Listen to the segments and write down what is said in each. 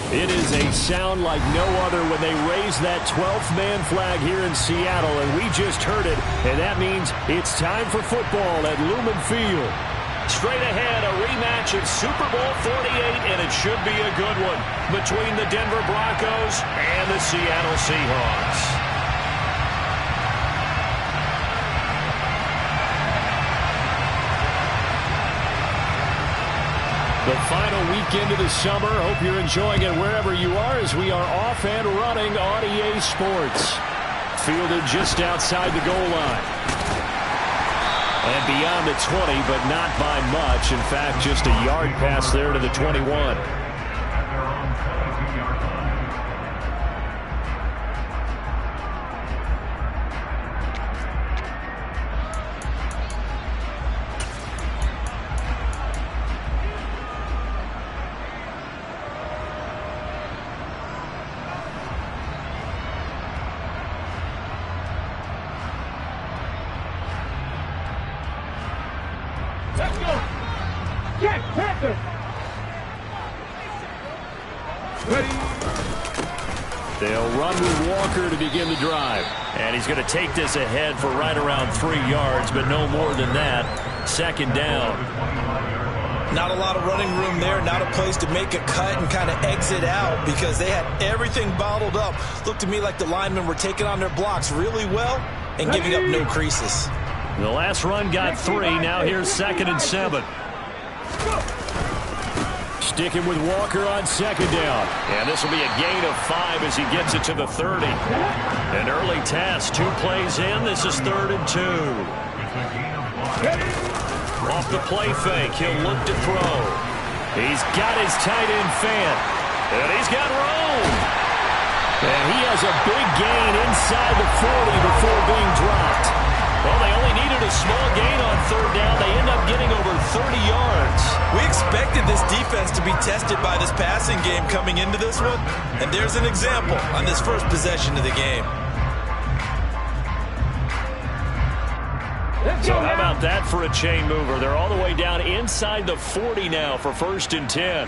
It is a sound like no other when they raise that 12th man flag here in Seattle, and we just heard it, and that means it's time for football at Lumen Field. Straight ahead, a rematch of Super Bowl 48, and it should be a good one between the Denver Broncos and the Seattle Seahawks. The final weekend of the summer. Hope you're enjoying it wherever you are as we are off and running on EA Sports. Fielded just outside the goal line. And beyond the 20, but not by much. In fact, just a yard pass there to the 21. Let's go. Jack Panther. Ready. They'll run with Walker to begin the drive. And he's going to take this ahead for right around 3 yards, but no more than that. Second down. Not a lot of running room there, not a place to make a cut and kind of exit out because they had everything bottled up. Looked to me like the linemen were taking on their blocks really well and giving up no creases. The last run got 3. Now here's 2nd and 7. Sticking with Walker on 2nd down. And this will be a gain of 5 as he gets it to the 30. An early test. 2 plays in. This is 3rd and 2. Off the play fake. He'll look to throw. He's got his tight end fan. And he's got room. And he has a big gain inside the 40 before being dropped. Well, they only needed a small gain on 3rd down. They end up getting over 30 yards. We expected this defense to be tested by this passing game coming into this one. And there's an example on this first possession of the game. So how about that for a chain mover? They're all the way down inside the 40 now for 1st and 10.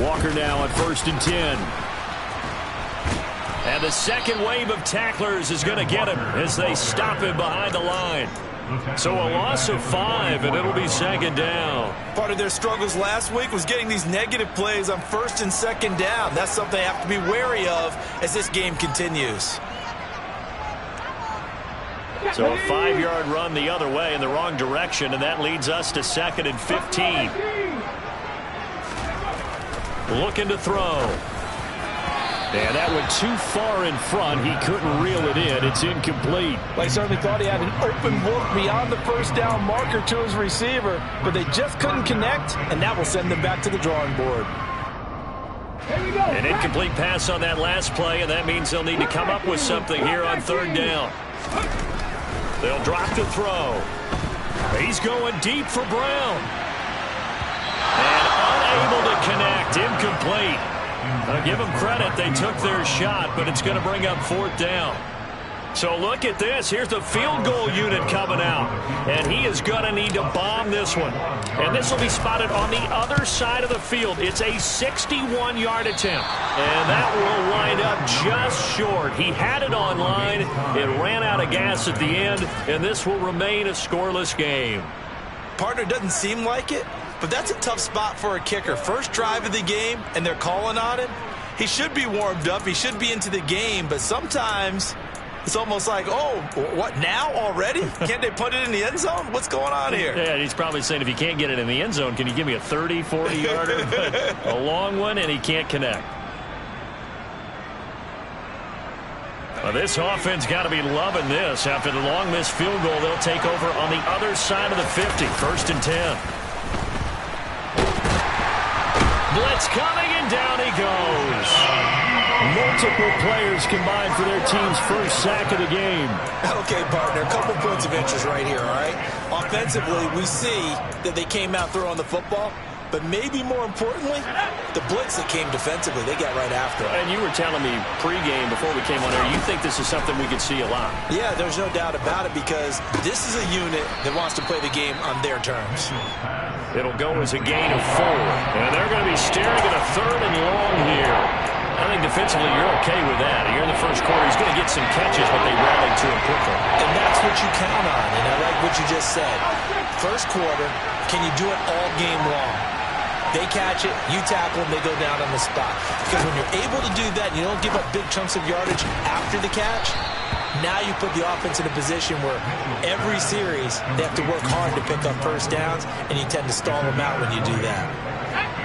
Walker now on 1st and 10. And the second wave of tacklers is going to get him as they stop him behind the line. So a loss of 5, and it'll be 2nd down. Part of their struggles last week was getting these negative plays on 1st and 2nd down. That's something they have to be wary of as this game continues. So a 5-yard run the other way in the wrong direction, and that leads us to 2nd and 15. Looking to throw. And that went too far in front. He couldn't reel it in. It's incomplete. Well, he certainly thought he had an open look beyond the 1st down marker to his receiver, but they just couldn't connect, and that will send them back to the drawing board. An incomplete pass on that last play, and that means they'll need to come up with something here on 3rd down. They'll drop to throw. He's going deep for Brown. And unable to connect. Incomplete. I'll give them credit. They took their shot, but it's going to bring up 4th down. So look at this. Here's the field goal unit coming out. And he is going to need to bomb this one. And this will be spotted on the other side of the field. It's a 61-yard attempt. And that will wind up just short. He had it on line. It ran out of gas at the end. And this will remain a scoreless game. Partner, doesn't seem like it, but that's a tough spot for a kicker. First drive of the game, and they're calling on him. He should be warmed up. He should be into the game, but sometimes it's almost like, oh, what, now already? Can't they put it in the end zone? What's going on here? Yeah, he's probably saying, if you can't get it in the end zone, can you give me a 30, 40-yarder? A long one, and he can't connect. Well, this offense got to be loving this. After the long missed field goal, they'll take over on the other side of the 50. 1st and 10. Blitz coming, and down he goes. Multiple players combined for their team's first sack of the game. Okay, partner, a couple points of interest right here, all right? Offensively, we see that they came out throwing the football, but maybe more importantly, the blitz that came defensively, they got right after it. And you were telling me pregame before we came on air, you think this is something we could see a lot. Yeah, there's no doubt about it because this is a unit that wants to play the game on their terms. It'll go as a gain of 4. And they're going to be staring at a 3rd and long here. I think defensively you're okay with that. Here in the first quarter, he's going to get some catches, but they rallied to him quickly. And that's what you count on, and I like what you just said. First quarter, can you do it all game long? They catch it, you tackle them, they go down on the spot. Because when you're able to do that and you don't give up big chunks of yardage after the catch, now you put the offense in a position where every series they have to work hard to pick up first downs, and you tend to stall them out when you do that.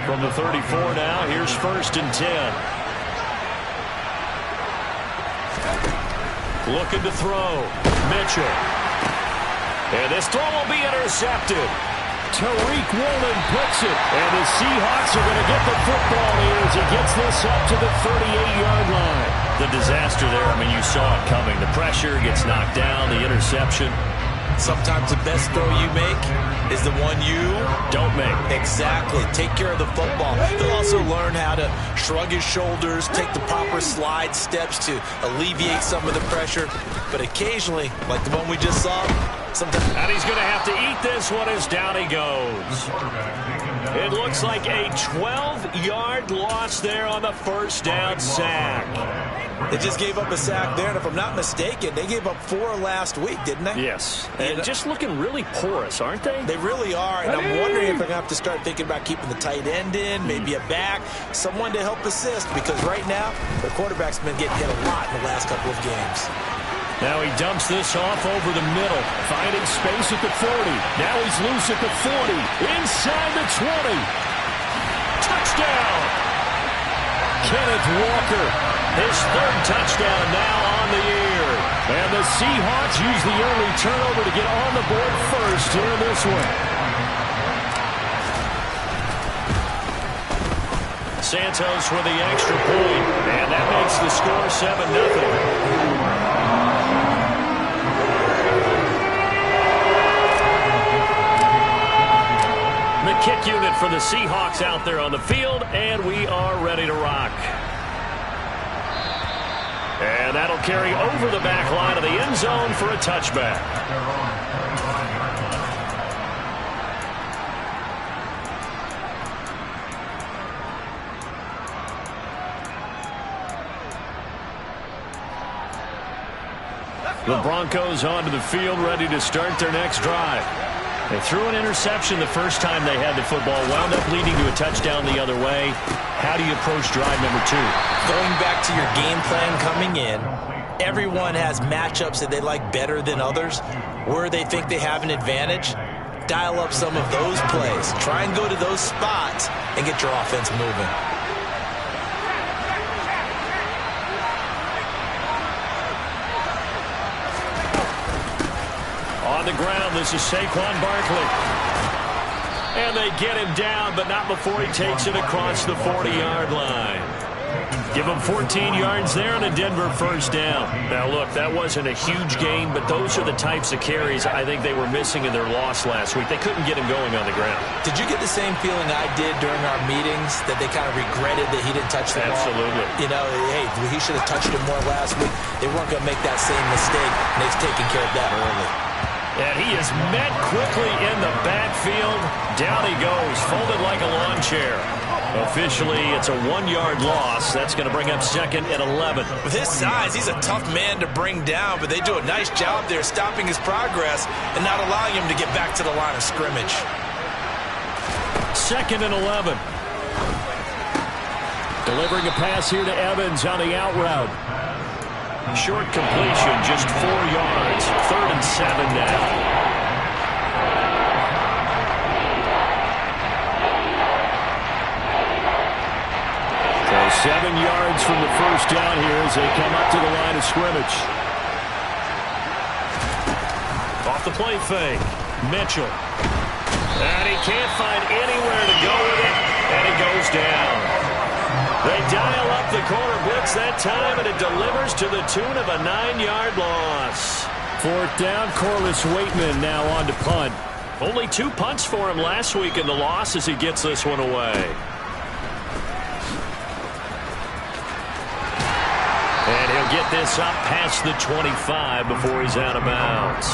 From the 34 now, here's 1st and 10. Looking to throw. Mitchell. And this throw will be intercepted. Tariq Woolen puts it. And the Seahawks are going to get the football here as he gets this up to the 38-yard line. The disaster there, I mean, you saw it coming. The pressure gets knocked down, the interception. Sometimes the best throw you make is the one you don't make. Exactly. Take care of the football. He'll also learn how to shrug his shoulders, take the proper slide steps to alleviate some of the pressure. But occasionally, like the one we just saw, sometimes... And he's going to have to eat this one as down he goes. It looks like a 12-yard loss there on the first down sack. They just gave up a sack there, and if I'm not mistaken, they gave up 4 last week, didn't they? Yes. And just looking really porous, aren't they? They really are, and I'm wondering if they're going to have to start thinking about keeping the tight end in, maybe a back, someone to help assist, because right now, the quarterback's been getting hit a lot in the last couple of games. Now he dumps this off over the middle, finding space at the 40. Now he's loose at the 40, inside the 20. Touchdown! Kenneth Walker, his 3rd touchdown now on the year. And the Seahawks use the early turnover to get on the board first here in this one. Santos with the extra point, and that makes the score 7-0. The kick unit for the Seahawks out there on the field, and we are ready to rock. And that'll carry over the back line of the end zone for a touchback. The Broncos onto the field, ready to start their next drive. They threw an interception the first time they had the football, wound up leading to a touchdown the other way. How do you approach drive number 2? Going back to your game plan coming in, everyone has matchups that they like better than others. Where they think they have an advantage, dial up some of those plays. Try and go to those spots and get your offense moving. On the ground, this is Saquon Barkley. And they get him down, but not before he takes it across the 40-yard line. Give him 14 yards there and a Denver first down. Now, look, that wasn't a huge gain, but those are the types of carries I think they were missing in their loss last week. They couldn't get him going on the ground. Did you get the same feeling I did during our meetings, that they kind of regretted that he didn't touch the ball? Absolutely. You know, hey, he should have touched him more last week. They weren't going to make that same mistake, and they've taken care of that early. And he is met quickly in the backfield. Down he goes, folded like a lawn chair. Officially, it's a 1-yard loss. That's going to bring up 2nd and 11. With his size, he's a tough man to bring down, but they do a nice job there stopping his progress and not allowing him to get back to the line of scrimmage. 2nd and 11. Delivering a pass here to Evans on the out route. Short completion, just 4 yards. 3rd and 7 now. So 7 yards from the first down here as they come up to the line of scrimmage. Off the play fake. Mitchell. And he can't find anywhere to go with it, and he goes down. They dial up the corner blitz that time, and it delivers to the tune of a 9-yard loss. 4th down, Corliss Waitman now on to punt. Only 2 punts for him last week in the loss as he gets this one away. And he'll get this up past the 25 before he's out of bounds.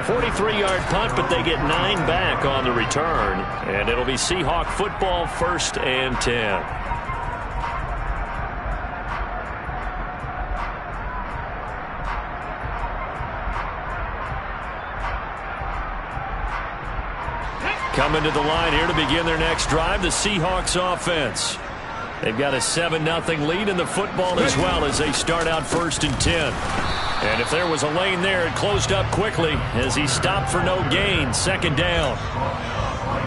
43-yard punt, but they get 9 back on the return. And it'll be Seahawk football, 1st and 10. Coming to the line here to begin their next drive, the Seahawks offense. They've got a 7-0 lead in the football as well as they start out 1st and 10. And if there was a lane there, it closed up quickly as he stopped for no gain. 2nd down.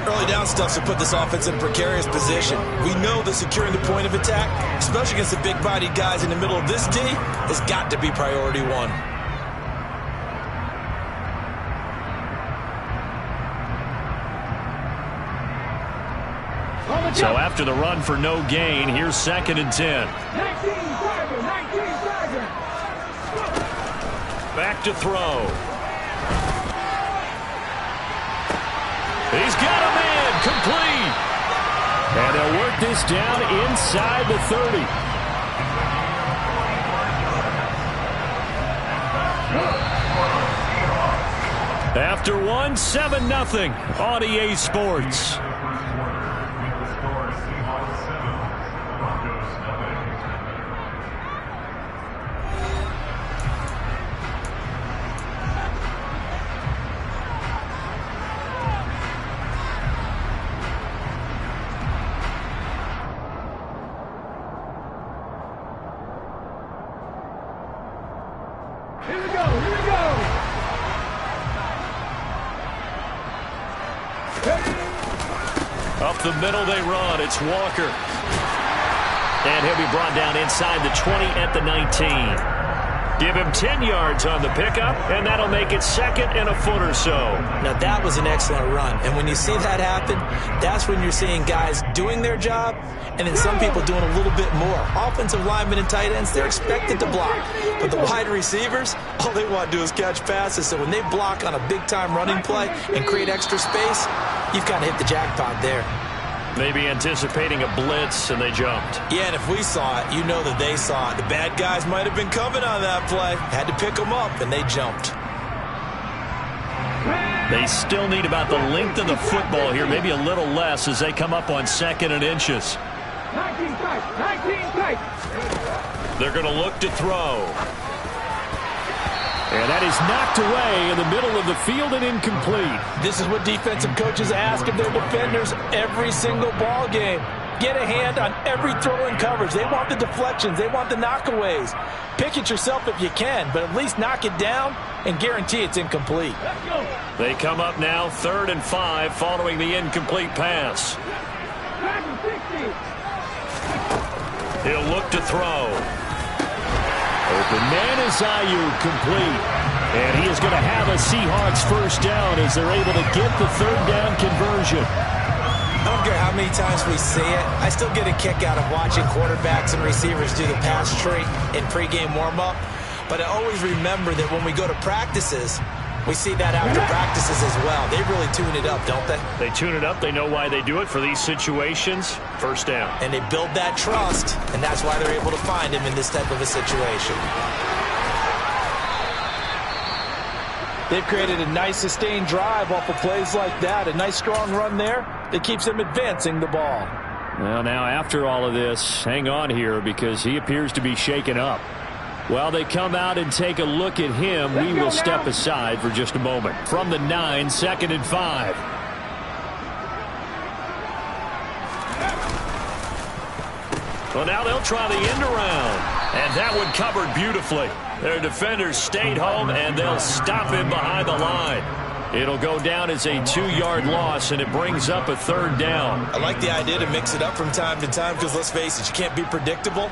Early down stuff to put this offense in a precarious position. We know that securing the point of attack, especially against the big-bodied guys in the middle of this D, has got to be priority 1. So after the run for no gain, here's 2nd and 10. Back to throw. He's got a man complete. And they'll work this down inside the 30. After one, 7-0 on EA Sports. Up the middle they run. It's Walker. And he'll be brought down inside the 20 at the 19. Give him 10 yards on the pickup, and that'll make it 2nd and a foot or so. Now, that was an excellent run. And when you see that happen, that's when you're seeing guys doing their job and then some people doing a little bit more. Offensive linemen and tight ends, they're expected to block. But the wide receivers, all they want to do is catch passes. So when they block on a big-time running play and create extra space, you've kind of hit the jackpot there. Maybe anticipating a blitz, and they jumped. Yeah, and if we saw it, you know that they saw it. The bad guys might have been coming on that play. Had to pick them up, and they jumped. They still need about the length of the football here, maybe a little less as they come up on 2nd and inches. 19 tight. They're going to look to throw. And that is knocked away in the middle of the field and incomplete. This is what defensive coaches ask of their defenders every single ball game. Get a hand on every throw in coverage. They want the deflections. They want the knockaways. Pick it yourself if you can, but at least knock it down and guarantee it's incomplete. They come up now 3rd and 5 following the incomplete pass. He'll look to throw. Open man is Ayuk, complete. And he is going to have a Seahawks 1st down as they're able to get the 3rd down conversion. I don't care how many times we see it. I still get a kick out of watching quarterbacks and receivers do the pass tree in pregame warm-up. But I always remember that when we go to practices, we see that after practices as well. They really tune it up, don't they? They tune it up. They know why they do it for these situations. 1st down. And they build that trust, and that's why they're able to find him in this type of a situation. They've created a nice sustained drive off of plays like that. A nice strong run there that keeps them advancing the ball. Well, now after all of this, hang on here because he appears to be shaken up. While they come out and take a look at him, we will step aside for just a moment. From the 9, 2nd and 5. Well, now they'll try the end around. And that one covered beautifully. Their defenders stayed home, and they'll stop him behind the line. It'll go down as a 2-yard loss, and it brings up a 3rd down. I like the idea to mix it up from time to time because, let's face it, you can't be predictable.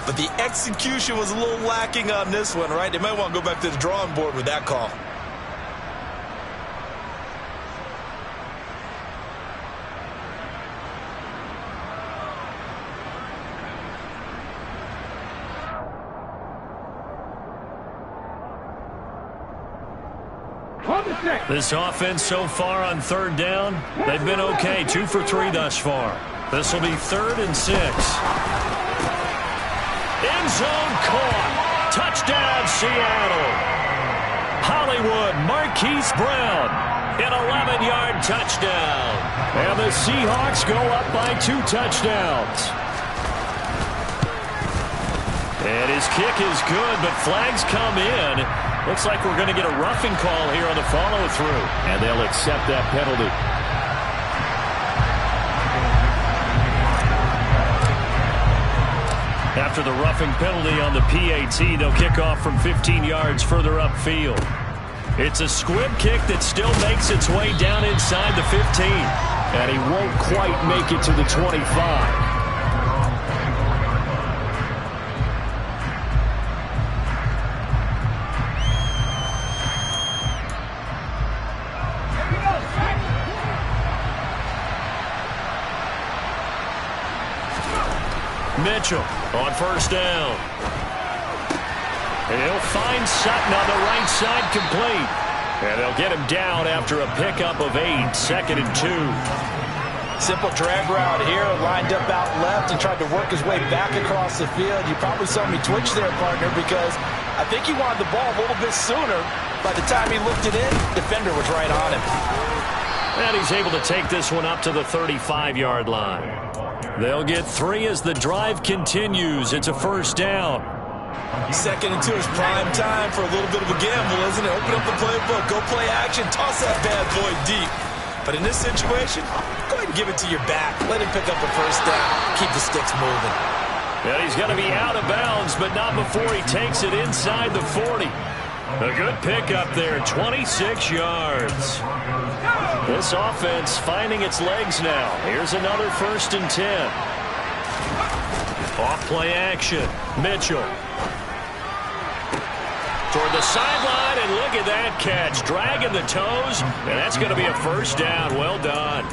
But the execution was a little lacking on this one, right? They might want to go back to the drawing board with that call. This offense so far on third down, they've been okay. 2 for 3 thus far. This will be 3rd and 6. End zone caught. Touchdown, Seattle. Hollywood Marquise Brown, an 11-yard touchdown. And the Seahawks go up by 2 touchdowns. And his kick is good, but flags come in. Looks like we're going to get a roughing call here on the follow-through. And they'll accept that penalty. After the roughing penalty on the PAT, they'll kick off from 15 yards further upfield. It's a squib kick that still makes its way down inside the 15. And he won't quite make it to the 25. Mitchell on first down. He'll find Sutton on the right side, complete. And they'll get him down after a pickup of 8, 2nd and 2. Simple drag route here, lined up out left and tried to work his way back across the field. You probably saw me twitch there, partner, because I think he wanted the ball a little bit sooner. By the time he looked it in, defender was right on him. And he's able to take this one up to the 35-yard line. They'll get 3 as the drive continues. It's a first down. 2nd and 2 is prime time for a little bit of a gamble, isn't it? Open up the playbook, go play action, toss that bad boy deep. But in this situation, go ahead and give it to your back. Let him pick up the first down. Keep the sticks moving. And he's going to be out of bounds, but not before he takes it inside the 40. A good pickup there, 26 yards. This offense finding its legs now. Here's another 1st and 10. Off play action. Mitchell. Toward the sideline, and look at that catch. Dragging the toes, and that's going to be a first down. Well done.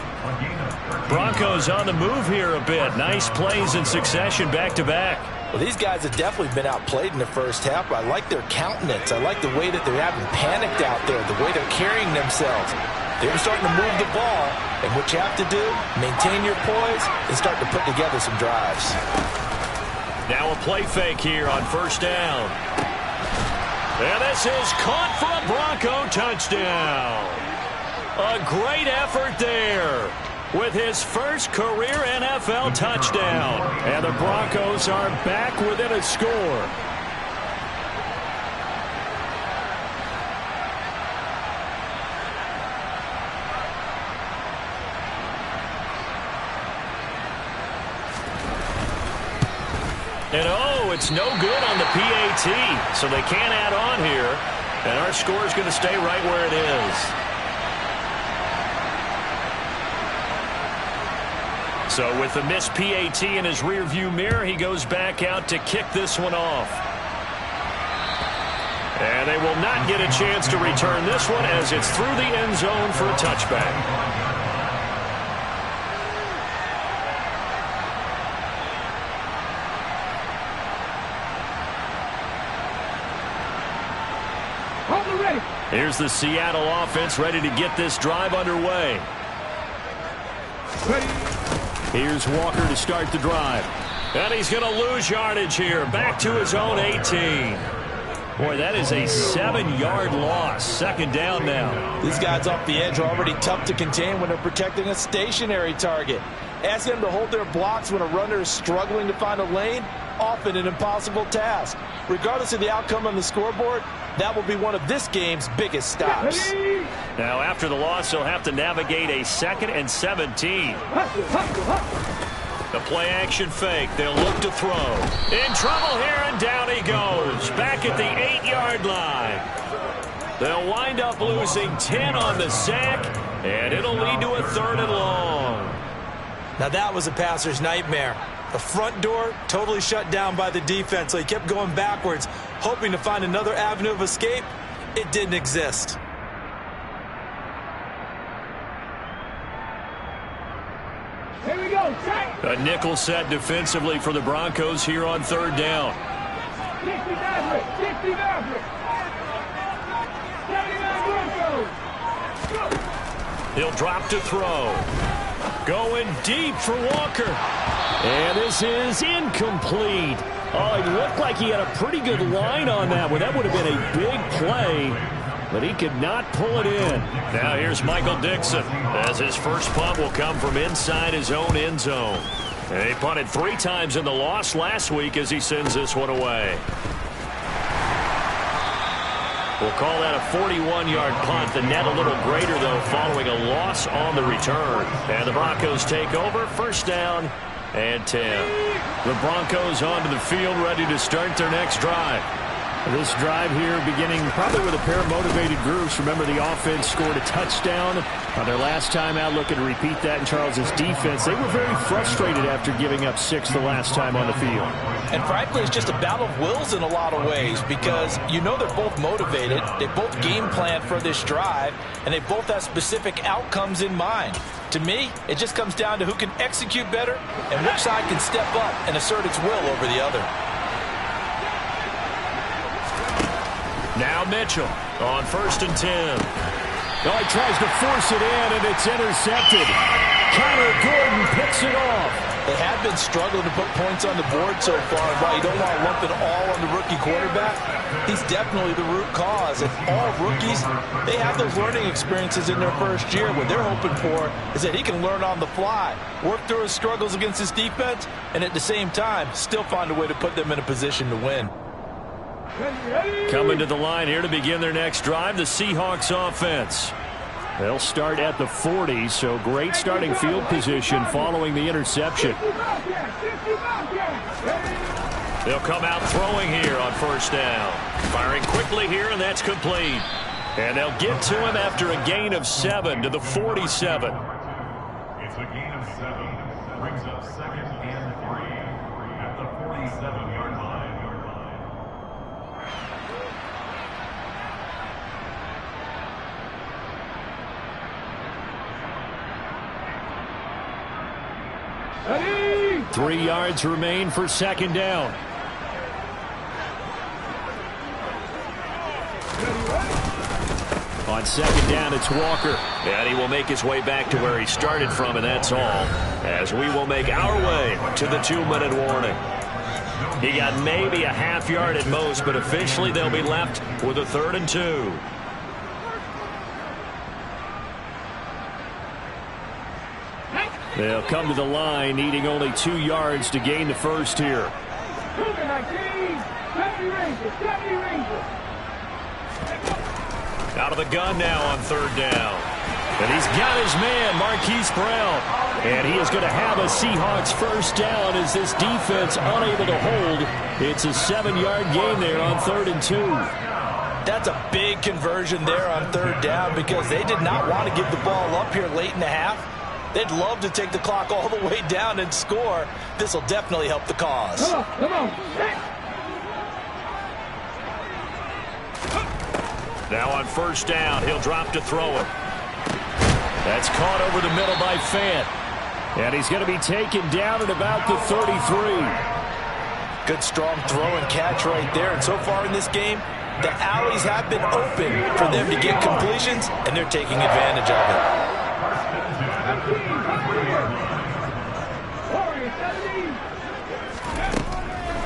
Broncos on the move here a bit. Nice plays in succession back-to-back. Well, these guys have definitely been outplayed in the first half, but I like their countenance. I like the way that they're having panicked out there, the way they're carrying themselves. They're starting to move the ball, and what you have to do, maintain your poise and start to put together some drives. Now a play fake here on first down. And this is caught for a Bronco touchdown. A great effort there with his first career NFL touchdown. And the Broncos are back within a score. And oh, it's no good on the PAT, so they can't add on here. And our score is going to stay right where it is. So with the missed PAT in his rearview mirror, he goes back out to kick this one off. And they will not get a chance to return this one as it's through the end zone for a touchback. Here's the Seattle offense ready to get this drive underway. Here's Walker to start the drive. And he's going to lose yardage here. Back to his own 18. Boy, that is a 7-yard loss. 2nd down now. These guys off the edge are already tough to contain when they're protecting a stationary target. Ask them to hold their blocks when a runner is struggling to find a lane. Often an impossible task. Regardless of the outcome on the scoreboard, that will be one of this game's biggest stops. Now, after the loss, he'll have to navigate a 2nd and 17. The play action fake. They'll look to throw. In trouble here, and down he goes. Back at the 8-yard line. They'll wind up losing 10 on the sack, and it'll lead to a 3rd and long. Now that was a passer's nightmare. The front door totally shut down by the defense, so he kept going backwards, hoping to find another avenue of escape. It didn't exist. Here we go, check. A nickel set defensively for the Broncos here on 3rd down. 60 Maverick, 60 Maverick. 79 Broncos. He'll drop to throw. Going deep for Walker. And this is incomplete. Oh, it looked like he had a pretty good line on that one. That would have been a big play, but he could not pull it in. Now here's Michael Dixon, as his first punt will come from inside his own end zone. And he punted 3 times in the loss last week as he sends this one away. We'll call that a 41-yard punt. The net a little greater, though, following a loss on the return. And the Broncos take over. First down and 10. The Broncos onto the field, ready to start their next drive. This drive here beginning probably with a pair of motivated groups. Remember, the offense scored a touchdown on their last time out. Looking to repeat that in Charles's defense. They were very frustrated after giving up 6 the last time on the field. And frankly, it's just a battle of wills in a lot of ways, because you know they're both motivated. They both game plan for this drive, and they both have specific outcomes in mind. To me, it just comes down to who can execute better and which side can step up and assert its will over the other. Now Mitchell on 1st and 10. Oh, he tries to force it in, and it's intercepted. Connor Gordon picks it off. They have been struggling to put points on the board so far, and while you don't want to lump it all on the rookie quarterback, he's definitely the root cause. And all rookies, they have those learning experiences in their first year. What they're hoping for is that he can learn on the fly, work through his struggles against his defense, and at the same time, still find a way to put them in a position to win. Coming to the line here to begin their next drive, the Seahawks offense. They'll start at the 40, so great starting field position following the interception. They'll come out throwing here on 1st down. Firing quickly here, and that's complete. And they'll get to him after a gain of 7 to the 47. It's a gain of 7. Brings up 2nd and 3 at the 47-yard line. Ready? 3 yards remain for 2nd down. On 2nd down, it's Walker. And he will make his way back to where he started from, and that's all. As we will make our way to the 2-minute warning. He got maybe a half yard at most, but officially they'll be left with a 3rd and 2. They'll come to the line, needing only 2 yards to gain the first here. Out of the gun now on 3rd down. And he's got his man, Marquise Brown. And he is going to have a Seahawks first down as this defense unable to hold. It's a 7-yard gain there on 3rd and 2. That's a big conversion there on 3rd down, because they did not want to give the ball up here late in the half. They'd love to take the clock all the way down and score. This will definitely help the cause. Come on. Now on 1st down, he'll drop to throw it. That's caught over the middle by Fant. And he's going to be taken down at about the 33. Good strong throw and catch right there. And so far in this game, the alleys have been open for them to get completions, and they're taking advantage of it.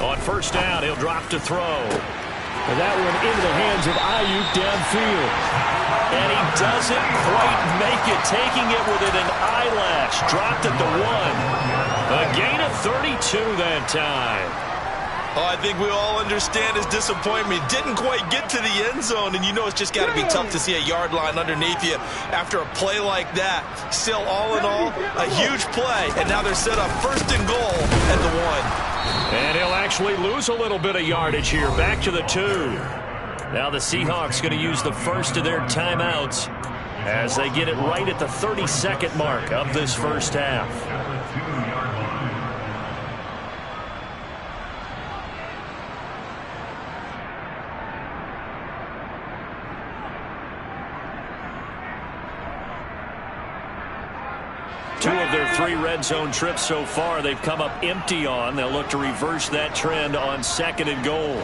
On 1st down, he'll drop to throw. And that one into the hands of Ayuk downfield. And he doesn't quite make it, taking it within an eyelash. Dropped at the 1. A gain of 32 that time. Oh, I think we all understand his disappointment. Didn't quite get to the end zone, and you know it's just got to be tough to see a yard line underneath you after a play like that. Still, all in all, a huge play, and now they're set up 1st and goal at the 1. And he'll actually lose a little bit of yardage here, back to the 2. Now the Seahawks going to use the first of their timeouts as they get it right at the 32nd mark of this first half. 2 of their 3 red zone trips so far, they've come up empty on. They'll look to reverse that trend on 2nd and goal.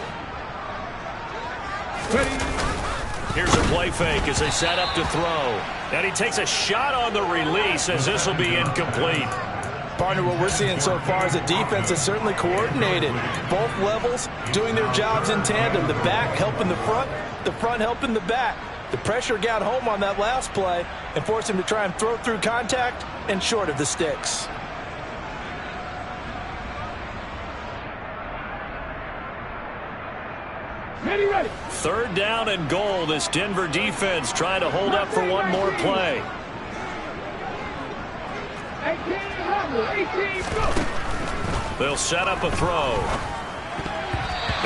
Here's a play fake as they set up to throw. And he takes a shot on the release as this will be incomplete. Partner, what we're seeing so far is a defense that's certainly coordinated. Both levels doing their jobs in tandem. The back helping the front helping the back. The pressure got home on that last play and forced him to try and throw through contact and short of the sticks. Ready. Third down and goal. This Denver defense trying to hold up for one more play. 18, go. They'll set up a throw.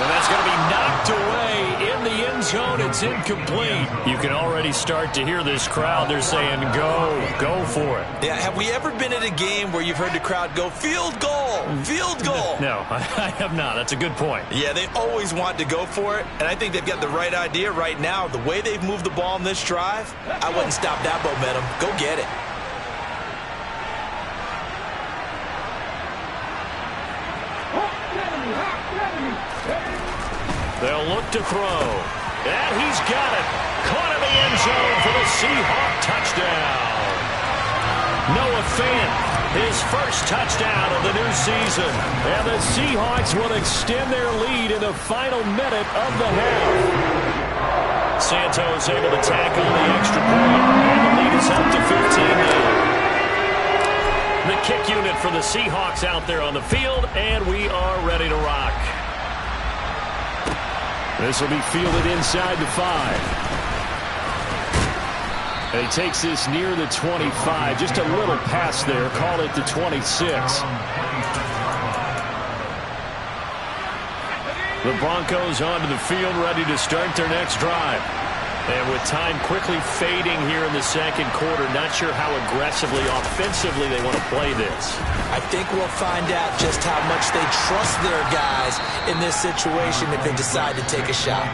And that's going to be knocked away in the end zone. It's incomplete. You can already start to hear this crowd. They're saying, go for it. Yeah, have we ever been at a game where you've heard the crowd go, field goal, field goal? No, I have not. That's a good point. Yeah, they always want to go for it, and I think they've got the right idea right now. The way they've moved the ball in this drive, I wouldn't stop that momentum. Go get it. They'll look to throw. And he's got it. Caught in the end zone for the Seahawk touchdown. Noah Fant, his first touchdown of the new season. And the Seahawks will extend their lead in the final minute of the half. Santos able to tackle the extra point. And the lead is up to 15 now. The kick unit for the Seahawks out there on the field. And we are ready to rock. This will be fielded inside the 5. And he takes this near the 25. Just a little pass there. Call it the 26. The Broncos onto the field, ready to start their next drive. And with time quickly fading here in the second quarter, not sure how aggressively, offensively they want to play this. I think we'll find out just how much they trust their guys in this situation if they decide to take a shot.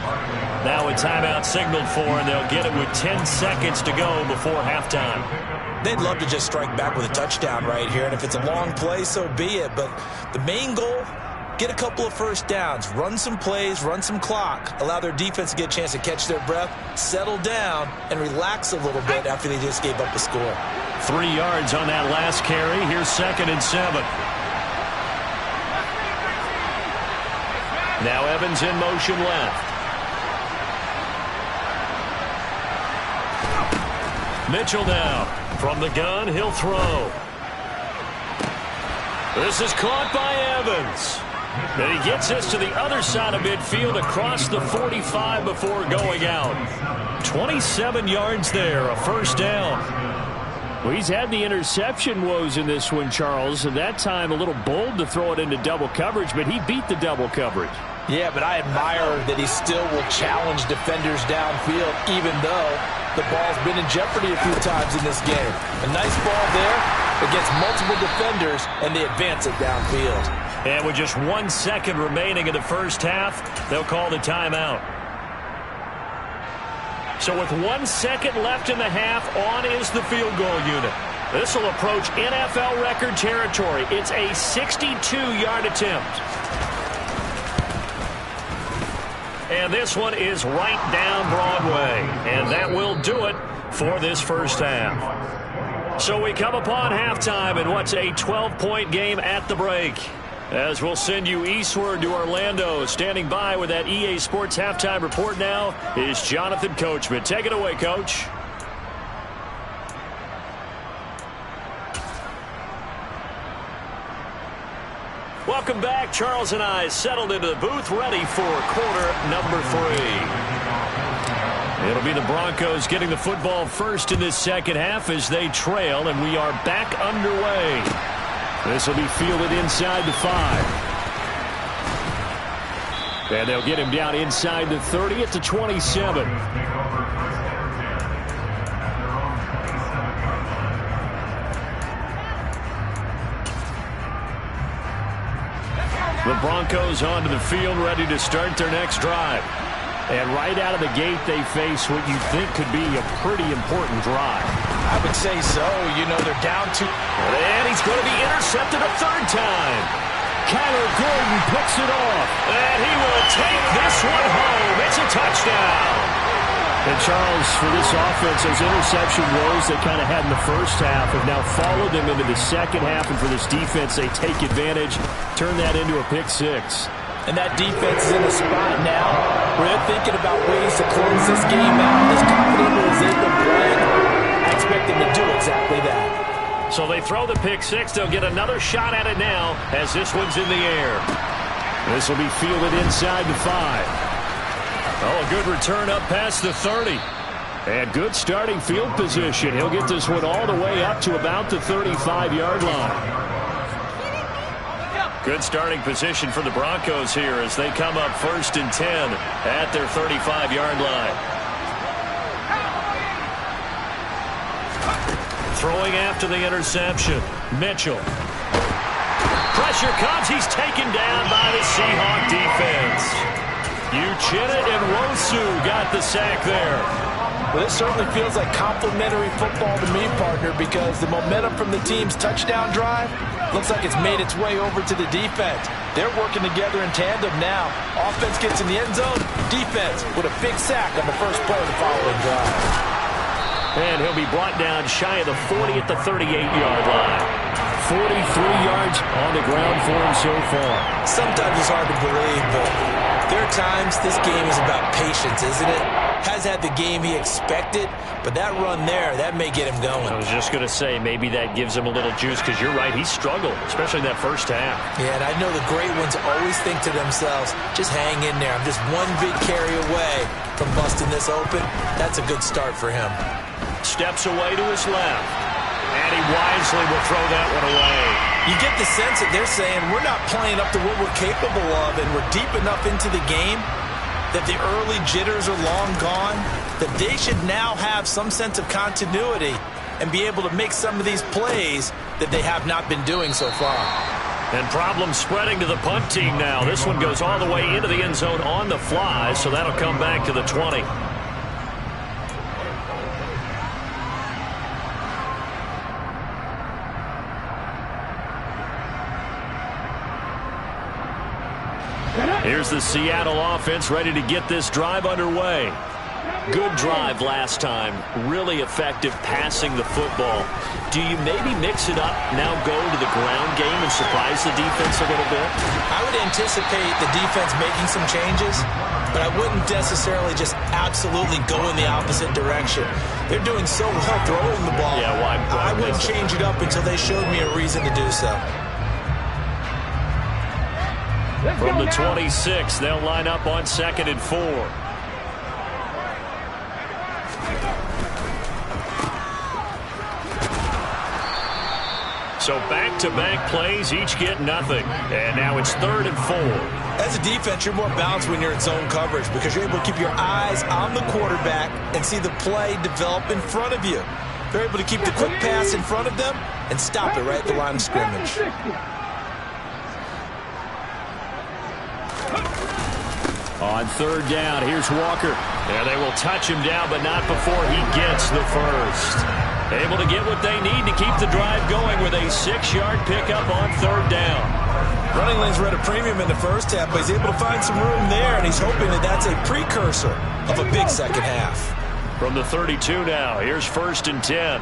Now a timeout signaled for, and they'll get it with 10 seconds to go before halftime. They'd love to just strike back with a touchdown right here, and if it's a long play, so be it. But the main goal, get a couple of first downs, run some plays, run some clock, allow their defense to get a chance to catch their breath, settle down, and relax a little bit after they just gave up a score. 3 yards on that last carry. Here's 2nd and 7. Now Evans in motion left. Mitchell now from the gun. He'll throw. This is caught by Evans. And he gets this to the other side of midfield across the 45 before going out. 27 yards there, a first down. Well, he's had the interception woes in this one, Charles, and that time a little bold to throw it into double coverage, but he beat the double coverage. Yeah, but I admire that he still will challenge defenders downfield, even though the ball's been in jeopardy a few times in this game. A nice ball there against multiple defenders, and they advance it downfield. And with just 1 second remaining in the first half, they'll call the timeout. So with 1 second left in the half, on is the field goal unit. This will approach NFL record territory. It's a 62-yard attempt. And this one is right down Broadway. And that will do it for this first half. So we come upon halftime in what's a 12-point game at the break. As we'll send you eastward to Orlando. Standing by with that EA Sports halftime report now is Jonathan Coachman. Take it away, Coach. Welcome back. Charles and I settled into the booth, ready for quarter number 3. It'll be the Broncos getting the football first in this second half as they trail, and we are back underway. This will be fielded inside the 5. And they'll get him down inside the 30 at the 27. The Broncos onto the field, ready to start their next drive. And right out of the gate, they face what you think could be a pretty important drive. I would say so. You know, they're down 2. And he's going to be intercepted a third time. Kyler Gordon picks it off. And he will take this one home. It's a touchdown. And Charles, for this offense, those interception woes they kind of had in the first half have now followed them into the second half. And for this defense, they take advantage, turn that into a pick six. And that defense is in a spot now where they're thinking about ways to close this game out. As confident as they've been playing, I expect them to do exactly that. So they throw the pick six. They'll get another shot at it now as this one's in the air. This will be fielded inside the 5. Oh, a good return up past the 30. And good starting field position. He'll get this one all the way up to about the 35-yard line. Good starting position for the Broncos here as they come up 1st and 10 at their 35-yard line. Throwing after the interception. Mitchell. Pressure comes. He's taken down by the Seahawk defense. Uchenna and Wosu got the sack there. Well, this certainly feels like complimentary football to me, partner, because the momentum from the team's touchdown drive looks like it's made its way over to the defense. They're working together in tandem now. Offense gets in the end zone. Defense with a big sack on the first play of the following drive. And he'll be brought down shy of the 40 at the 38-yard line. 43 yards on the ground for him so far. Sometimes it's hard to believe, but there are times this game is about patience, isn't it? Has had the game he expected, but that run there, that may get him going. I was just going to say, maybe that gives him a little juice, because you're right, he struggled, especially in that first half. Yeah, and I know the great ones always think to themselves, just hang in there. I'm just one big carry away from busting this open. That's a good start for him. Steps away to his left, and he wisely will throw that one away. You get the sense that they're saying we're not playing up to what we're capable of, and we're deep enough into the game that the early jitters are long gone, that they should now have some sense of continuity and be able to make some of these plays that they have not been doing so far. And problems spreading to the punt team now. This one goes all the way into the end zone on the fly, so that'll come back to the 20. Here's the Seattle offense ready to get this drive underway. Good drive last time. Really effective passing the football. Do you maybe mix it up, now go to the ground game and surprise the defense a little bit? I would anticipate the defense making some changes, but I wouldn't necessarily just absolutely go in the opposite direction. They're doing so well throwing the ball. Yeah, why I wouldn't change it up until they showed me a reason to do so. From the 26, they'll line up on 2nd and 4. So back-to-back plays, each get nothing. And now it's 3rd and 4. As a defense, you're more balanced when you're in zone coverage because you're able to keep your eyes on the quarterback and see the play develop in front of you. They're able to keep the quick pass in front of them and stop it right at the line of scrimmage. On 3rd down, here's Walker. Yeah, they will touch him down, but not before he gets the first. Able to get what they need to keep the drive going with a 6-yard pickup on 3rd down. Running lanes were at a premium in the first half, but he's able to find some room there, and he's hoping that that's a precursor of a big second half. From the 32 now, here's 1st and 10.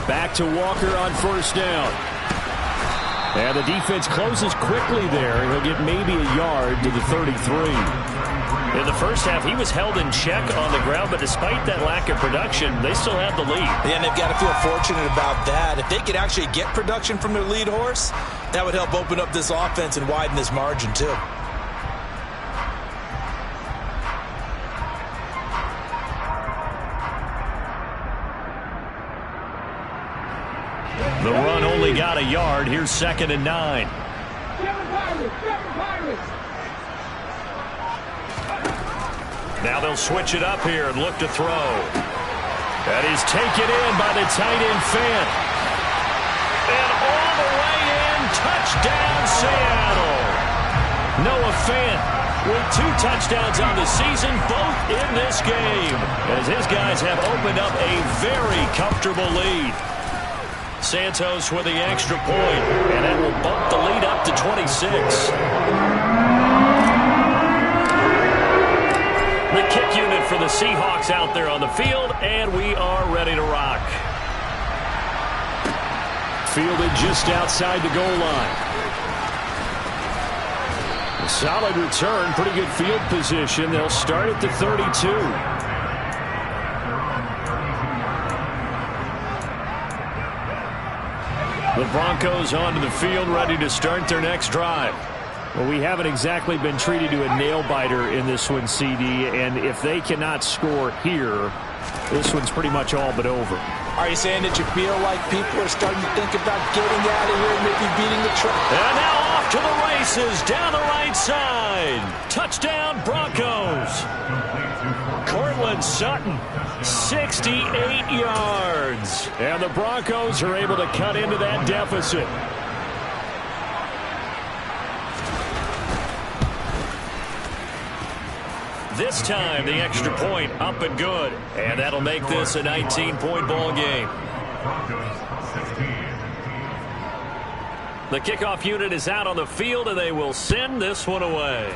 Back to Walker on 1st down. And the defense closes quickly there, and he'll get maybe a yard to the 33. In the first half, he was held in check on the ground, but despite that lack of production, they still have the lead. Yeah, and they've got to feel fortunate about that. If they could actually get production from their lead horse, that would help open up this offense and widen this margin, too. The run only got a yard. Here's 2nd and 9. Now they'll switch it up here and look to throw. That is taken in by the tight end Fant. And all the way in, touchdown Seattle. Noah Fant with 2 touchdowns on the season, both in this game, as his guys have opened up a very comfortable lead. Santos with the extra point, and that will bump the lead up to 26. The kick unit for the Seahawks out there on the field, and we are ready to rock. Fielded just outside the goal line. A solid return, pretty good field position. They'll start at the 32. The Broncos onto the field, ready to start their next drive. Well, we haven't exactly been treated to a nail-biter in this one, CD, and if they cannot score here, this one's pretty much all but over. Are you saying that you feel like people are starting to think about getting out of here and maybe beating the truck? And now off to the races down the right side. Touchdown, Broncos. Cortland Sutton, 68 yards. And the Broncos are able to cut into that deficit. This time, the extra point up and good. And that'll make this a 19-point ball game. The kickoff unit is out on the field, and they will send this one away.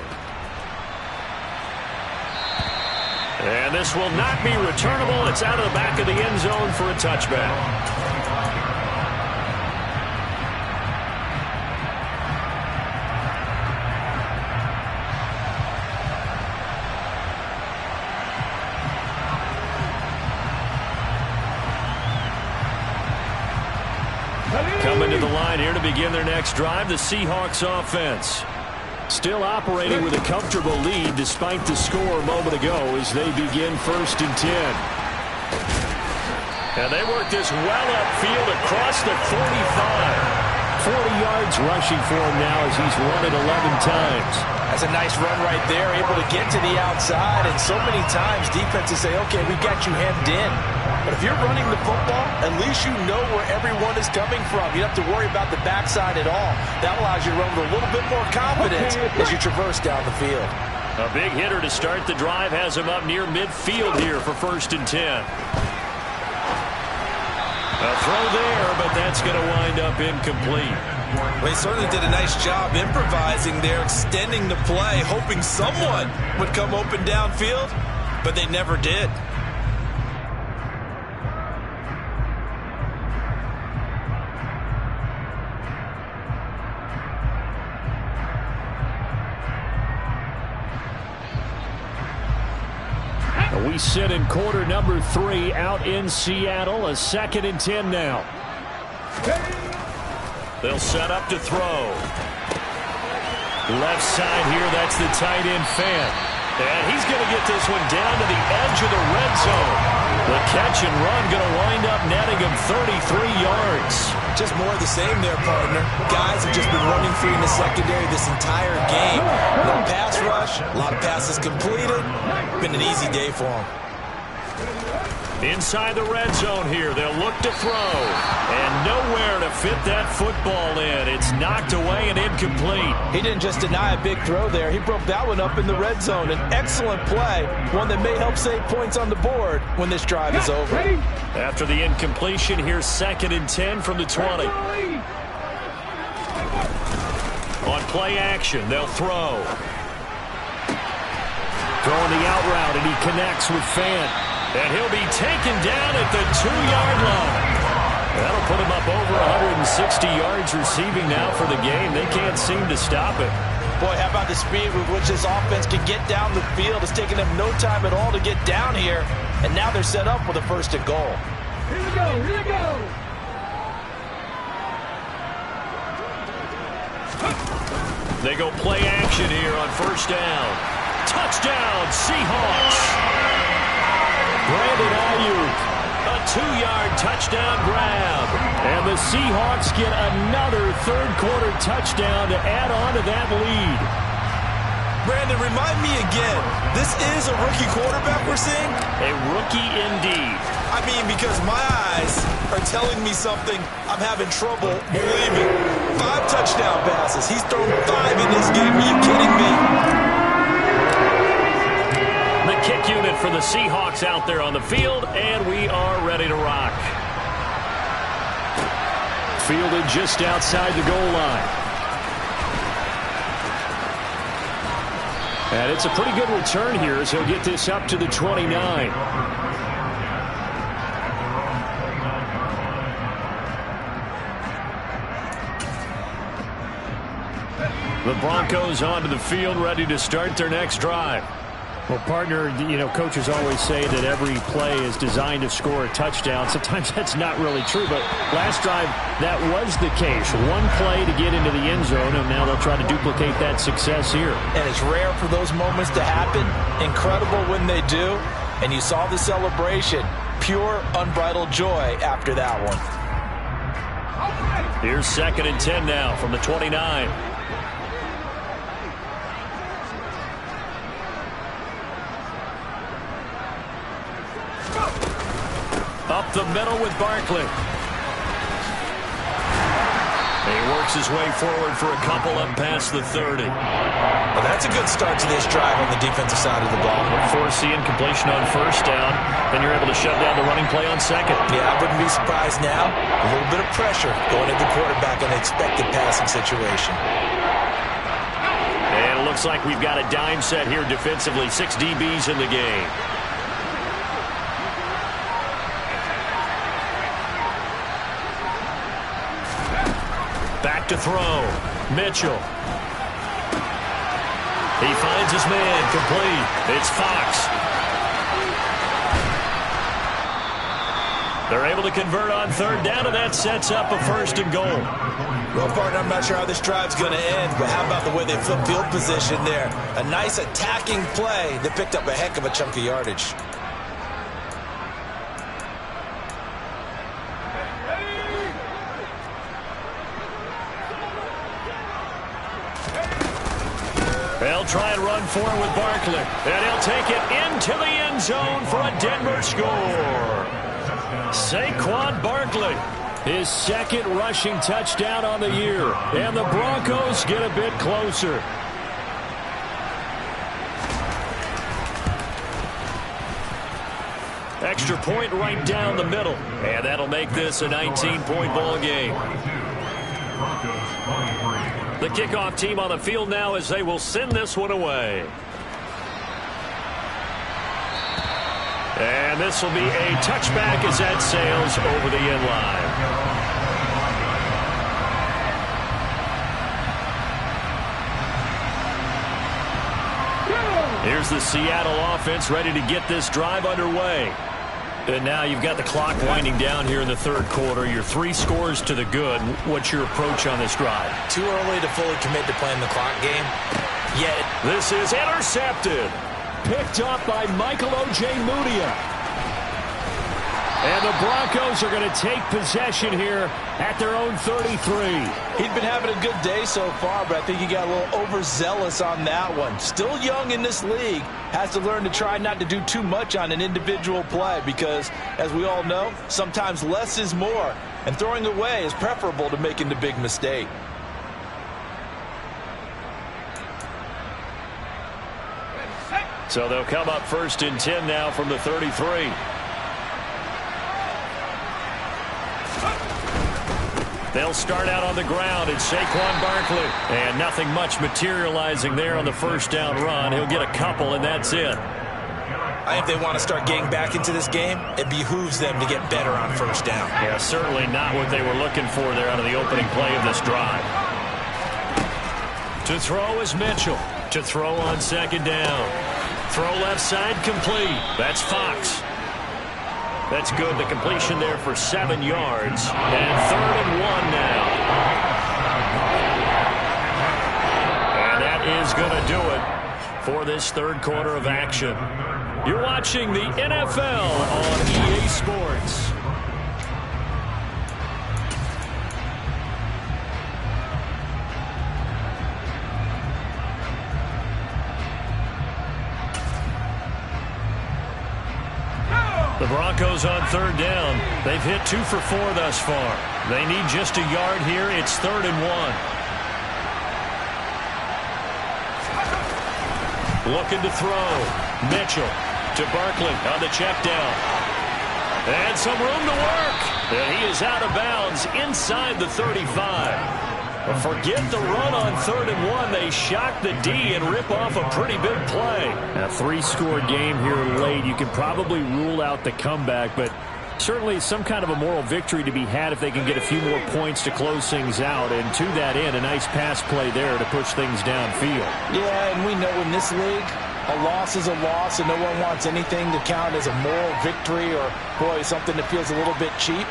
And this will not be returnable. It's out of the back of the end zone for a touchback. Coming to the line here to begin their next drive, the Seahawks offense. Still operating with a comfortable lead despite the score a moment ago as they begin 1st and 10. And they work this well upfield across the 45. 40 yards rushing for him now as he's run it 11 times. That's a nice run right there, able to get to the outside. And so many times defenses say, okay, we got you hemmed in. But if you're running the football, at least you know where everyone is coming from. You don't have to worry about the backside at all. That allows you to run with a little bit more confidence as you traverse down the field. A big hitter to start the drive has him up near midfield here for 1st and 10. A throw there, but that's going to wind up incomplete. Well, they certainly did a nice job improvising there, extending the play, hoping someone would come open downfield, but they never did. We sit in quarter number 3 out in Seattle. A 2nd and 10 now. They'll set up to throw. Left side here, that's the tight end Fant. And he's going to get this one down to the edge of the red zone. The catch and run going to wind up netting him 33 yards. Just more of the same there, partner. Guys have just been running free in the secondary this entire game. No pass rush, a lot of passes completed. Been an easy day for them. Inside the red zone here, they'll look to throw. And nowhere to fit that football in. It's knocked away and incomplete. He didn't just deny a big throw there. He broke that one up in the red zone. An excellent play, one that may help save points on the board when this drive is over. After the incompletion, here's 2nd and 10 from the 20. On play action, they'll throw. Throwing the out route, and he connects with Fant. And he'll be taken down at the 2-yard line. That'll put him up over 160 yards receiving now for the game. They can't seem to stop it. Boy, how about the speed with which this offense can get down the field? It's taken them no time at all to get down here. And now they're set up with a 1st and goal. Here we go, here we go. They go play action here on 1st down. Touchdown, Seahawks. Brandon Ayuk, a 2-yard touchdown grab. And the Seahawks get another 3rd-quarter touchdown to add on to that lead. Brandon, remind me again, this is a rookie quarterback we're seeing? A rookie indeed. I mean, because my eyes are telling me something I'm having trouble believing. 5 touchdown passes. He's thrown 5 in this game. Are you kidding me? The kick unit for the Seahawks out there on the field, and we are ready to rock. fielded just outside the goal line. And it's a pretty good return here as he'll get this up to the 29. The Broncos onto the field, ready to start their next drive. Well, partner, coaches always say that every play is designed to score a touchdown. Sometimes that's not really true, but last drive, that was the case. One play to get into the end zone, and now they'll try to duplicate that success here. And it's rare for those moments to happen. Incredible when they do. And you saw the celebration. Pure, unbridled joy after that one. Here's 2nd and 10 now from the 29. Up the middle with Barkley. He works his way forward for a couple up past the 30. Well, that's a good start to this drive on the defensive side of the ball. Force the incompletion on 1st down. Then you're able to shut down the running play on 2nd. Yeah, I wouldn't be surprised now. A little bit of pressure going at the quarterback in an expected passing situation. And it looks like we've got a dime set here defensively. 6 DBs in the game. Back to throw. Mitchell. He finds his man. Complete. It's Fox. They're able to convert on 3rd down, and that sets up a 1st and goal. Well, partner, I'm not sure how this drive's going to end, but how about the way they flip field position there? A nice attacking play that picked up a heck of a chunk of yardage. They'll try and run forward with Barkley. And he'll take it into the end zone for a Denver score. Saquon Barkley, his 2nd rushing touchdown on the year. And the Broncos get a bit closer. Extra point right down the middle. And that'll make this a 19-point ball game. The kickoff team on the field now as they will send this one away. And this will be a touchback as that sails over the end line. Here's the Seattle offense ready to get this drive underway. And now you've got the clock winding down here in the 3rd quarter. You're 3 scores to the good. What's your approach on this drive? Too early to fully commit to playing the clock game. Yet this is intercepted. Picked up by Michael Ojemudia. And the Broncos are going to take possession here at their own 33. He'd been having a good day so far, but I think he got a little overzealous on that one. Still young in this league. Has to learn to try not to do too much on an individual play because, as we all know, sometimes less is more. And throwing away is preferable to making the big mistake. So they'll come up 1st and 10 now from the 33. They'll start out on the ground. It's Saquon Barkley. And nothing much materializing there on the 1st down run. He'll get a couple, and that's it. I think they want to start getting back into this game. It behooves them to get better on 1st down. Yeah, certainly not what they were looking for there out of the opening play of this drive. To throw is Mitchell. To throw on 2nd down. Throw left side complete. That's Fox. That's good. The completion there for 7 yards. And 3rd and 1 now. And that is going to do it for this 3rd quarter of action. You're watching the NFL on EA Sports. The Broncos on 3rd down. They've hit 2 for 4 thus far. They need just a yard here. It's 3rd and 1. Looking to throw. Mitchell to Barkley on the check down. And some room to work. And he is out of bounds inside the 35. But forget the run on 3rd and 1. They shock the D and rip off a pretty big play. A 3-score game here late. You can probably rule out the comeback, but certainly some kind of a moral victory to be had if they can get a few more points to close things out. And to that end, a nice pass play there to push things downfield. Yeah, and we know in this league, a loss is a loss, and no one wants anything to count as a moral victory or, boy, something that feels a little bit cheap.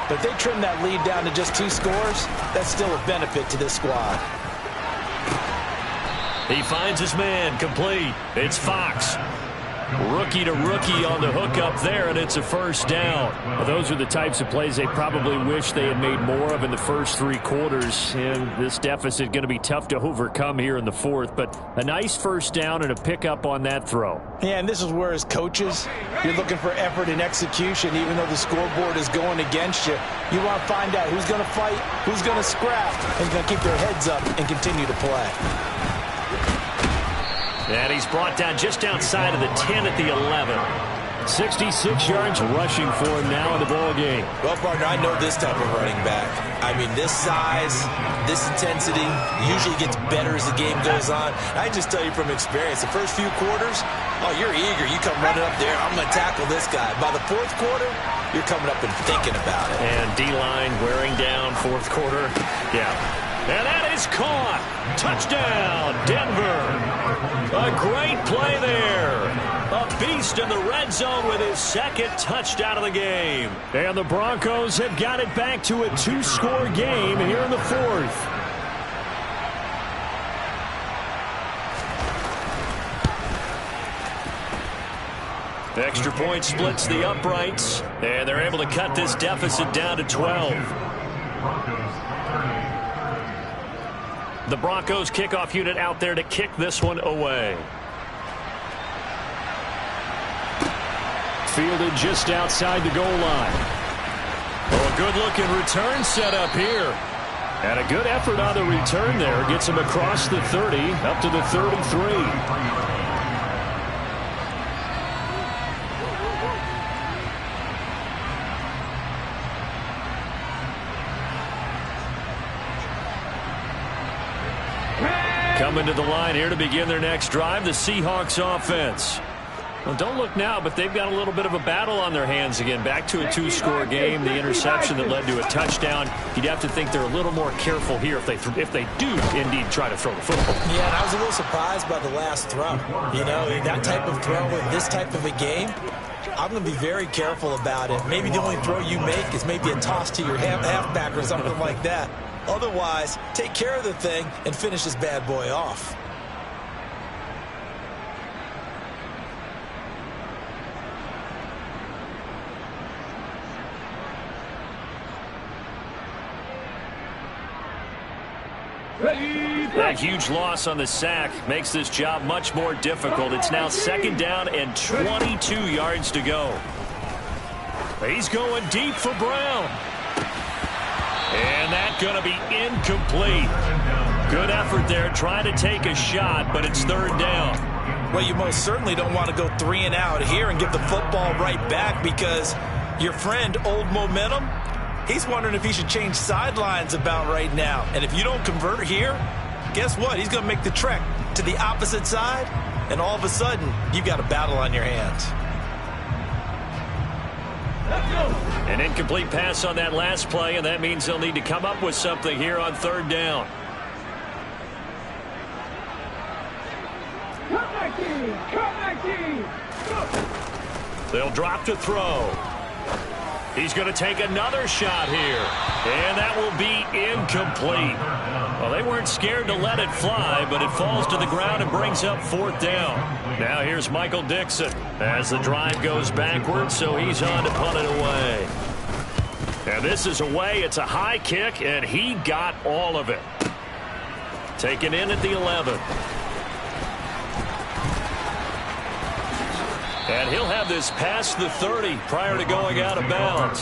But if they trim that lead down to just 2 scores, that's still a benefit to this squad. He finds his man, complete. It's Fox. Rookie to rookie on the hook up there, and it's a first down. Well, those are the types of plays they probably wish they had made more of in the first 3 quarters. And this deficit going to be tough to overcome here in the 4th. But a nice first down and a pickup on that throw. Yeah, and this is where as coaches, you're looking for effort and execution. Even though the scoreboard is going against you, you want to find out who's going to fight, who's going to scrap, and going to keep their heads up and continue to play. And he's brought down just outside of the 10 at the 11. 66 yards rushing for him now in the ball game. Well, partner, I know this type of running back. I mean, this size, this intensity usually gets better as the game goes on. I just tell you from experience, the first few quarters, oh, you're eager. You come running up there, I'm going to tackle this guy. By the 4th quarter, you're coming up and thinking about it. And D-line wearing down 4th quarter. Yeah. And that is caught. Touchdown, Denver. A great play there. A beast in the red zone with his 2nd touchdown of the game. And the Broncos have got it back to a 2-score game here in the 4th. Extra point splits the uprights, and they're able to cut this deficit down to 12. The Broncos kickoff unit out there to kick this one away. Fielded just outside the goal line. Oh, a good-looking return set up here. And a good effort on the return there. Gets him across the 30, up to the 33. Coming to the line here to begin their next drive, the Seahawks offense. Well, don't look now, but they've got a little bit of a battle on their hands again. Back to a 2-score game. The interception that led to a touchdown. You'd have to think they're a little more careful here if they do indeed try to throw the football. Yeah, and I was a little surprised by the last throw. You know, that type of throw in this type of a game, I'm going to be very careful about it. Maybe the only throw you make is maybe a toss to your halfback or something like that. Otherwise, take care of the thing and finish this bad boy off. That huge loss on the sack makes this job much more difficult. It's now 2nd down and 22 yards to go. He's going deep for Brown. And that's going to be incomplete. Good effort there trying to take a shot, but it's 3rd down. Well, you most certainly don't want to go 3 and out here and give the football right back because your friend, Old Momentum, he's wondering if he should change sidelines about right now. And if you don't convert here, guess what? He's going to make the trek to the opposite side, and all of a sudden, you've got a battle on your hands. An incomplete pass on that last play, and that means they'll need to come up with something here on 3rd down. They'll drop to throw. He's going to take another shot here, and that will be incomplete. Well, they weren't scared to let it fly, but it falls to the ground and brings up 4th down. Now here's Michael Dixon as the drive goes backwards, so he's on to punt it away. And this is away. It's a high kick, and he got all of it. Taken in at the 11. And he'll have this past the 30 prior to going out of bounds.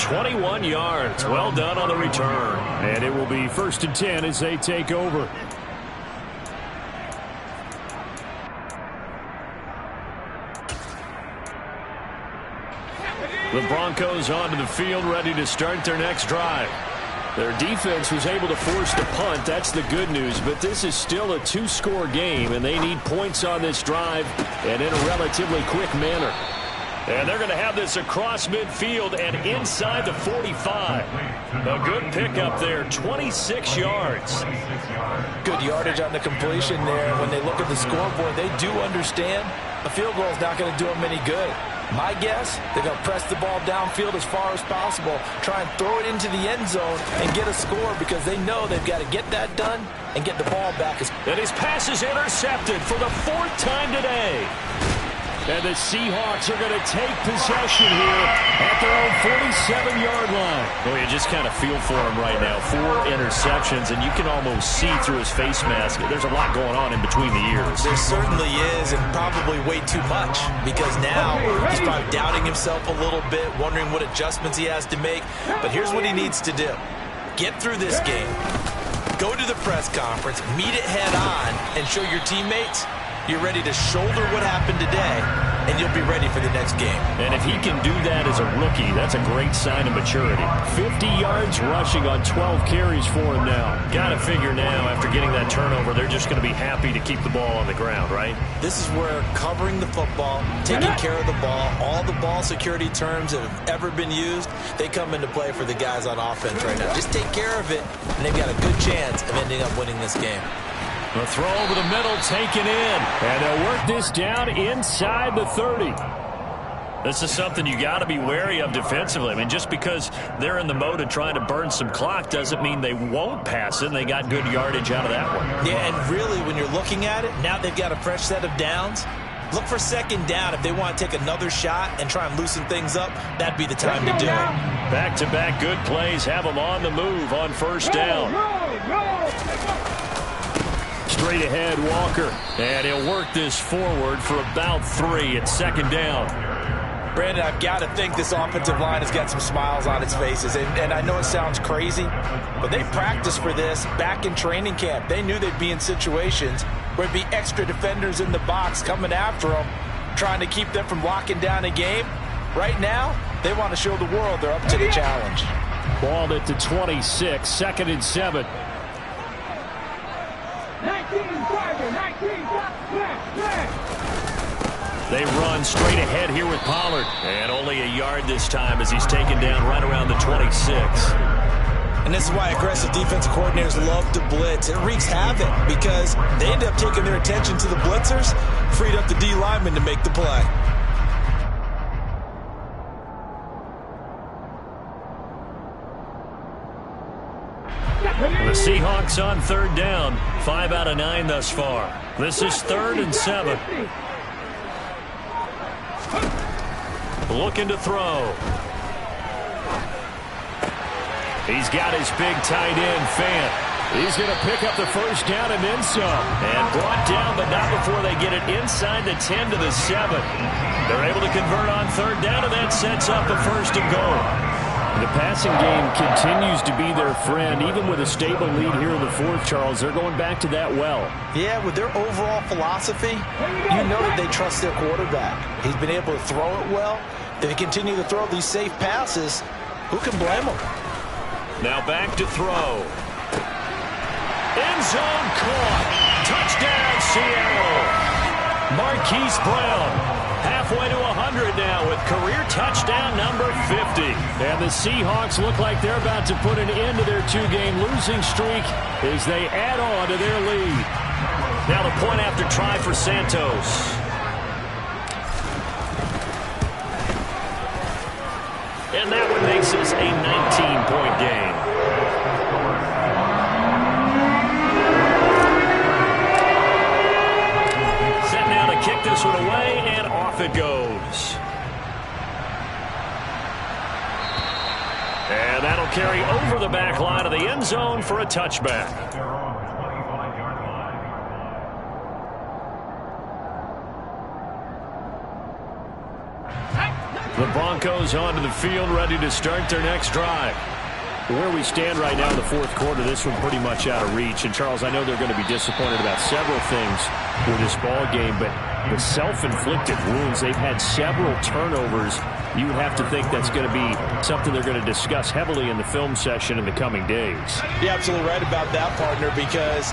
21 yards. Well done on the return. And it will be 1st and 10 as they take over. The Broncos onto the field, ready to start their next drive. Their defense was able to force the punt. That's the good news. But this is still a two-score game, and they need points on this drive and in a relatively quick manner. And they're going to have this across midfield and inside the 45. A good pickup there, 26 yards. Good yardage on the completion there. When they look at the scoreboard, they do understand a field goal is not going to do them any good. My guess, they're going to press the ball downfield as far as possible, try and throw it into the end zone and get a score because they know they've got to get that done and get the ball back. And his pass is intercepted for the 4th time today. And the Seahawks are going to take possession here at their own 47-yard line. Well, you just kind of feel for him right now. 4 interceptions, and you can almost see through his face mask. There's a lot going on in between the ears. There certainly is, and probably way too much, because now he's probably doubting himself a little bit, wondering what adjustments he has to make. But here's what he needs to do. Get through this game, go to the press conference, meet it head on, and show your teammates you're ready to shoulder what happened today, and you'll be ready for the next game. And if he can do that as a rookie, that's a great sign of maturity. 50 yards rushing on 12 carries for him now. Got to figure now, after getting that turnover, they're just going to be happy to keep the ball on the ground, right? This is where covering the football, taking care of the ball, all the ball security terms that have ever been used, they come into play for the guys on offense right now. Just take care of it, and they've got a good chance of ending up winning this game. The throw over the middle, taken in. And they'll work this down inside the 30. This is something you got to be wary of defensively. I mean, just because they're in the mode of trying to burn some clock doesn't mean they won't pass it, and they got good yardage out of that one. Yeah, and really, when you're looking at it, now they've got a fresh set of downs. Look for 2nd down. If they want to take another shot and try and loosen things up, that'd be the time to do it. Back-to-back good plays have them on the move on 1st down. Straight ahead, Walker. And he'll work this forward for about 3 at 2nd down. Brandon, I've got to think this offensive line has got some smiles on its faces. And I know it sounds crazy, but they practiced for this back in training camp. They knew they'd be in situations where there'd be extra defenders in the box coming after them, trying to keep them from locking down a game. Right now, they want to show the world they're up to the challenge. Ball at the 26, 2nd and 7. 19, driver, 19, They run straight ahead here with Pollard. And only a yard this time as he's taken down right around the 26. And this is why aggressive defensive coordinators love to blitz. It wreaks havoc because they end up taking their attention to the blitzers, freed up the D lineman to make the play. The Seahawks on 3rd down. 5 out of 9 thus far. This is 3rd and 7. Looking to throw. He's got his big tight end, Fant. He's going to pick up the 1st down and then some. And brought down, but not before they get it inside the 10 to the 7. They're able to convert on 3rd down, and that sets up a 1st and goal. The passing game continues to be their friend. Even with a stable lead here in the 4th, Charles, they're going back to that well. Yeah, with their overall philosophy, you know that they trust their quarterback. He's been able to throw it well. They continue to throw these safe passes. Who can blame them? Now back to throw. End zone caught. Touchdown, Seattle. Marquise Brown. Halfway to 100 now with career touchdown number 50. And the Seahawks look like they're about to put an end to their 2-game losing streak as they add on to their lead. Now the point after try for Santos. And that one makes this a 19-point game. Set now to kick this one away, and off it goes. And that'll carry over the back line of the end zone for a touchback. They're on the 25-yard line. The Broncos onto the field, ready to start their next drive. Where we stand right now in the 4th quarter, this one pretty much out of reach. And, Charles, I know they're going to be disappointed about several things with this ball game, but the self-inflicted wounds. They've had several turnovers. You would have to think that's going to be something they're going to discuss heavily in the film session in the coming days. You're absolutely right about that, partner, because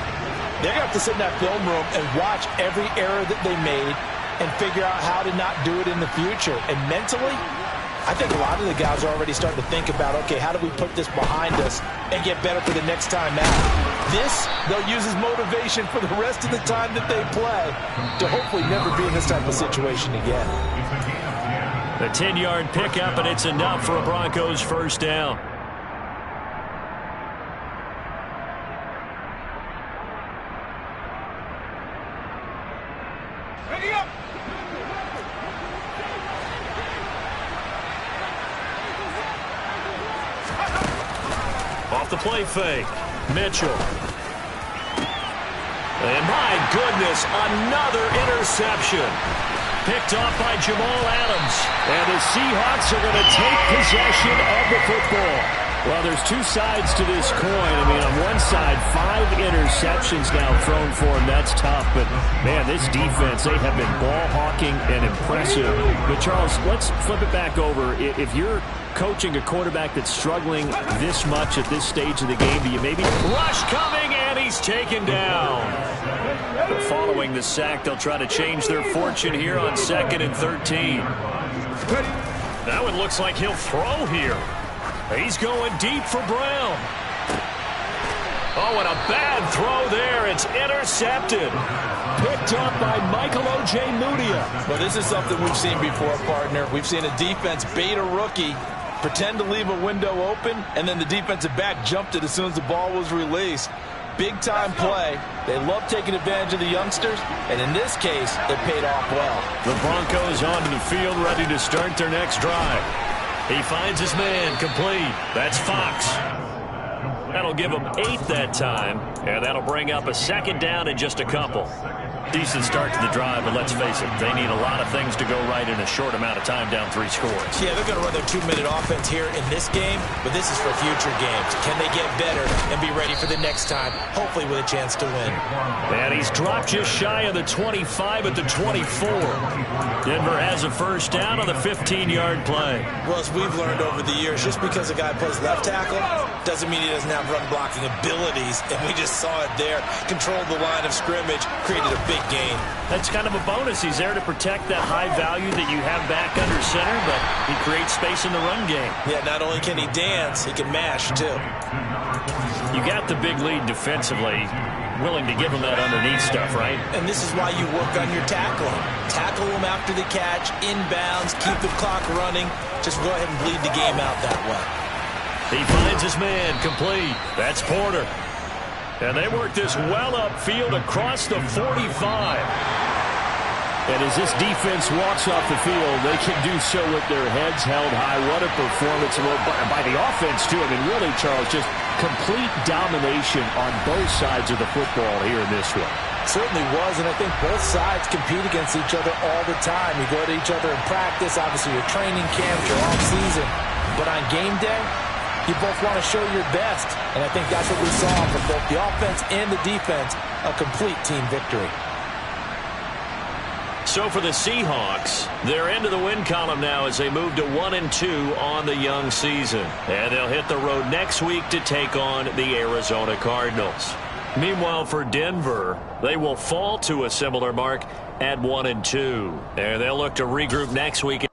they're going to have to sit in that film room and watch every error that they made and figure out how to not do it in the future. And mentally, I think a lot of the guys are already starting to think about, okay, how do we put this behind us and get better for the next time out? This, they'll use as motivation for the rest of the time that they play to hopefully never be in this type of situation again. The 10-yard pickup, and it's enough for a Broncos first down. Ready up. Off the play fake. Mitchell. And my goodness, another interception. Picked off by Jamal Adams. And the Seahawks are going to take possession of the football. Well, there's two sides to this coin. I mean, on one side, 5 interceptions now thrown for him. That's tough. But, man, this defense, they have been ball hawking and impressive. But, Charles, let's flip it back over. If you're coaching a quarterback that's struggling this much at this stage of the game, do you maybe... Rush coming, and he's taken down. But following the sack, they'll try to change their fortune here on 2nd and 13. That one looks like he'll throw here. He's going deep for Brown. Oh, and a bad throw there. It's intercepted. Picked up by Michael O.J. Mudia. Well, this is something we've seen before, partner. We've seen a defense bait a rookie, pretend to leave a window open, and then the defensive back jumped it as soon as the ball was released. Big-time play. They love taking advantage of the youngsters, and in this case, it paid off well. The Broncos onto the field, ready to start their next drive. He finds his man, complete. That's Fox. That'll give him 8 that time, and that'll bring up a 2nd down in just a couple. Decent start to the drive, but let's face it, they need a lot of things to go right in a short amount of time, down 3 scores. Yeah, they're going to run their 2-minute offense here in this game, but this is for future games. Can they get better and be ready for the next time, hopefully with a chance to win? And he's dropped just shy of the 25 at the 24. Denver has a first down on the 15-yard play. Well, as we've learned over the years, just because a guy plays left tackle doesn't mean he doesn't have run-blocking abilities, and we just saw it there. Controlled the line of scrimmage, created a big gain. That's kind of a bonus. He's there to protect that high value that you have back under center, but he creates space in the run game. Yeah, not only can he dance, he can mash, too. You got the big lead defensively, willing to give him that underneath stuff, right? And this is why you work on your tackling. Tackle him after the catch, inbounds, keep the clock running. Just go ahead and bleed the game out that way. He finds his man, complete. That's Porter. And they work this well upfield across the 45. And as this defense walks off the field, they can do so with their heads held high. What a performance by the offense, too. I mean, really, Charles, just complete domination on both sides of the football here in this one. Certainly was, and I think both sides compete against each other all the time. You go to each other in practice, obviously your training camp, your off-season. But on game day, you both want to show your best, and I think that's what we saw from both the offense and the defense, a complete team victory. So for the Seahawks, they're into the win column now as they move to 1-2 on the young season. And they'll hit the road next week to take on the Arizona Cardinals. Meanwhile, for Denver, they will fall to a similar mark at 1-2. And they'll look to regroup next week.